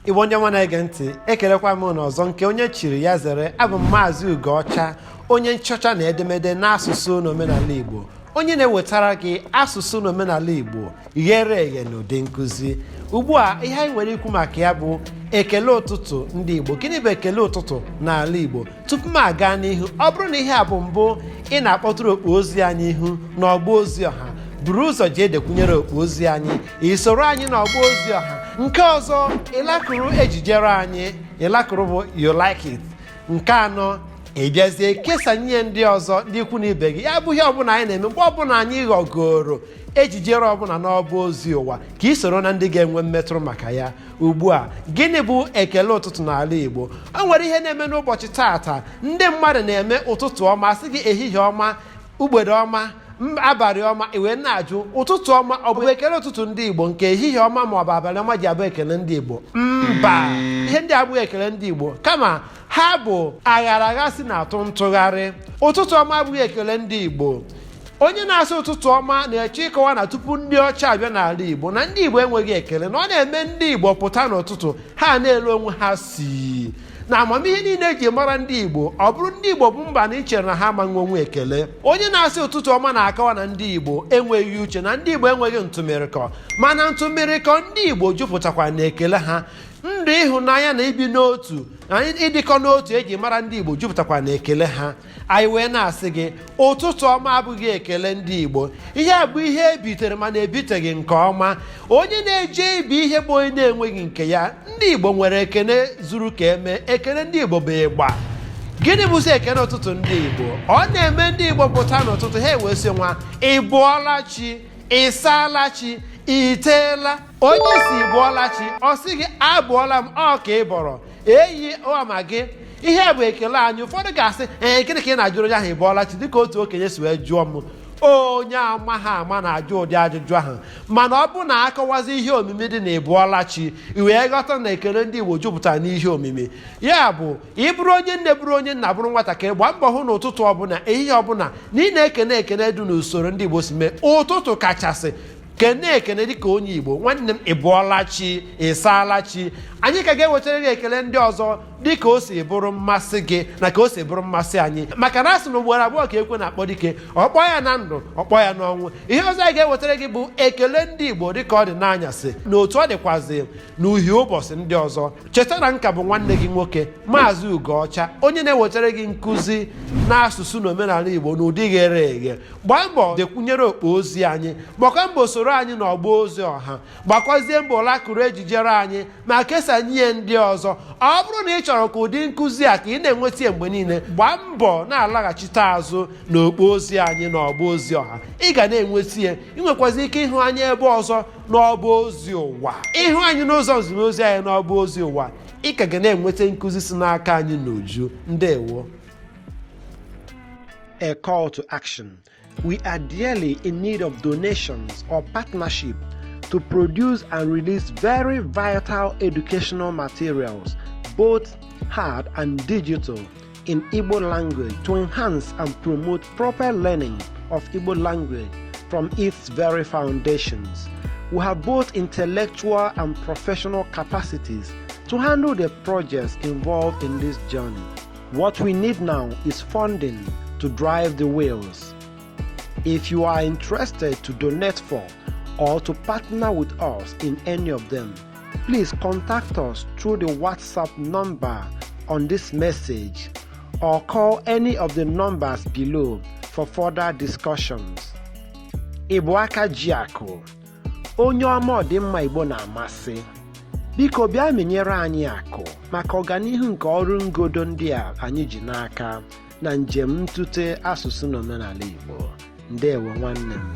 Igbo ndị ọma na-ege ntị, ekelekwa m n'ọzọ nke onye chiri ya zere. Abụ m Maazị Ugocha, onye nchọcha na edemede n'asụsụ na omenala Igbo, onye na-ewetara gị asụsụ na omenala Igbo ghere eghe n'ụdị nkụzi. Ugbu a ihe anyị nwere ikwu maka ya bụ ekele ụtụtụ ndị Igbo. Gịnị bụ ekele ụtụtụ n'ala Igbo? Tupu m aga n'ihu, ọ bụrụ na ihe a bụ mbụ ị na-akpọtụrụ okpu ozi anyị ihu n'ọgba ozi ọha, buru ụzọ jee dekwunyere okpu ozi anyị, isoro anyị n'ọgba ozi ọha. Nke ọzọ, ịlakụrụ ejijere anyị, ịlakụrụ bụ you like it. Nke anọ, ị bịazie kesanye ndị ọzọ, ndị ikwu na ibe gị. Ya bụ ihe ọbụla anyị na-eme, mgbe ọbụla anyị ghọgoro ejijere ọbụla n'ọba ozi ụwa, ka ị soro na ndị ga-enwe mmetụrụ maka ya. Ugbu a, gịnị bụ ekele ụtụtụ n'ala Igbo? O nwere ihe na-eme n'ụbọchị taata. Ndị mmadụ na-eme ụtụtụ ọma, sị gị ehihie ọma, ugbede ọma, abalị ọma, iwe na-ajụ ụtụtụ ọma ọ bụ ekele ụtụtụ ndị Igbo nke ehihie ọma ma ọ bụ abalị ọma ji abụ ekele ndị Igbo? Mba, ihe ndị abụghị ekele ndị Igbo, kama ha bụ aghara agha si na-atụ ntụgharị. Ụtụtụ ọma abụghị ekele ndị Igbo. Onye na-asị ụtụtụ ọma na-eche ịkọwa na tupu ndị ọcha abịa n'ala Igbo na ndị Igbo enweghị ekele, na ọ na-eme ndị Igbo pụta n'ụtụtụ ha na-elu onwe ha si na amamihe niile eji mara ndị Igbo. Ọ bụrụ ndị Igbo bụ mba na ichere na ha amaghị onwe ekele. Onye na-asị ụtụtụ ọma na-akọwa na ndị Igbo enweghị uche, na ndị Igbo enweghị ntụmịrịkọ, mana ntụmịrịkọ ndị Igbo jupụtakwa na ekele ha. Ndụ ịhụnanya na ibi n'otu na ịdịkọ n'otu eji mara ndị Igbo jupụtakwa na ekele ha. Anyị wee na-asị gị ụtụtụ ọma abụghị ekele ndị Igbo. Ihe a bụ ihe ebitere mana ebiteghị nke ọma. Onye na-eje ibi ihe bụ onye na-enweghị nke ya. Ndị Igbo nwere ekele zuru ka eme. Ekele ndị Igbo bụ ịgba. Gịnị bụzi ekele ụtụtụ ndị Igbo? Ọ na-eme ndị Igbo pụta n'ụtụtụ ha ewesị nwa ị bọọla chi, ị saala chi, ị teela. Onye si bọọla chi, ọ sị gị abụọla m, ọ ka ị bọrọ eyi ọma gị. Ihe bụ ekele anyị. Ụfọdụ ga-asị gịnị ka ị na-ajụrụ onye ahụ ị bọọla chi, dịka otu okenye si wee jụọ m. Onye ama ha ama na-ajụ ụdị ajụjụ ahụ, mana ọ bụ na akọwazi ihe omimi dị na ịbụọla chi, wee ghọta na ekele ndị Igbo jupụtara n'ihe omimi. Ya bụ ịbụrụ onye nne, bụrụ onye nna, bụrụ nwatakịrị, gbaa mbọ hụ na ụtụtụ ọbụla, ehihie ọbụla, na ị na-ekene ekene dị n'usoro ndị Igbo si mee. Ụtụtụ kachasị kene ekene dịka onye Igbo. Nwanne m, ị bụọla chi, ị saala chi. Anyị ka ga-ewetara gị ekele ndị ọzọ dịka o si bụrụ mmasị gị na ka o si bụrụ mmasị anyị, maka na asị na ugboro abụọ ka ekwe na-akpọ dike, ọkpọ ya na ndụ, ọkpọ ya n'ọnwụ. Ihe ọzọ anyị ga-ewetara gị bụ ekele ndị Igbo dịka ọ dị n'anyasị na otu ọ dịkwazi n'uhie ụbọchị ndị ọzọ. Cheta na nka bụ nwanne gị nwoke Maazị Ugocha, onye na-ewetara gị nkụzi n'asụsụ na omenala Igbo n'ụdị ghere eghe. Gbaa mbọ dekwunyere okpu ozi anyị, gbakwa mbọ soro anyị n'ọgba ozi ọha, gbakwazie mbọ lakụrụ ejijere anyị ma kesanye ndị ọzọ. Ọ bụrụ na ị chọrọ ka ụdị nkụzi a ka ị na-enweta ya mgbe niile, gbaa mbọ na-alaghachite azụ n'okpu ozi anyị n'ọgba ozi ọha. Ị ga na-enweta ya. Ị nwekwazi ike ịhụ anyị ebe ọzọ n'ọba ozi ụwa. Ịhụ anyị n'ụzọ nzimozi anyị n'ọba ozi ụwa, ị ka ga na-enweta nkụzi si n'aka anyị n'uju. Ndewo. A call to action. We are dearly in need of donations or partnership to produce and release very vital educational materials, both hard and digital, in Igbo language to enhance and promote proper learning of Igbo language from its very foundations. We have both intellectual and professional capacities to handle the projects involved in this journey. What we need now is funding to drive the wheels. If you are interested to donate for or to partner with us in any of them, please contact us through the WhatsApp number on this message or call any of the numbers below for further discussions. Igbo aka ji akụ, onye ọma ọdịmma Igbo na-amasị. Biko bịa menyere anyị akụ maka ọganihu nke ọrụ ngodo ndị a anyị ji n'aka na njem ntute asụsụ na omenala Igbo. Ndewo nwanne m.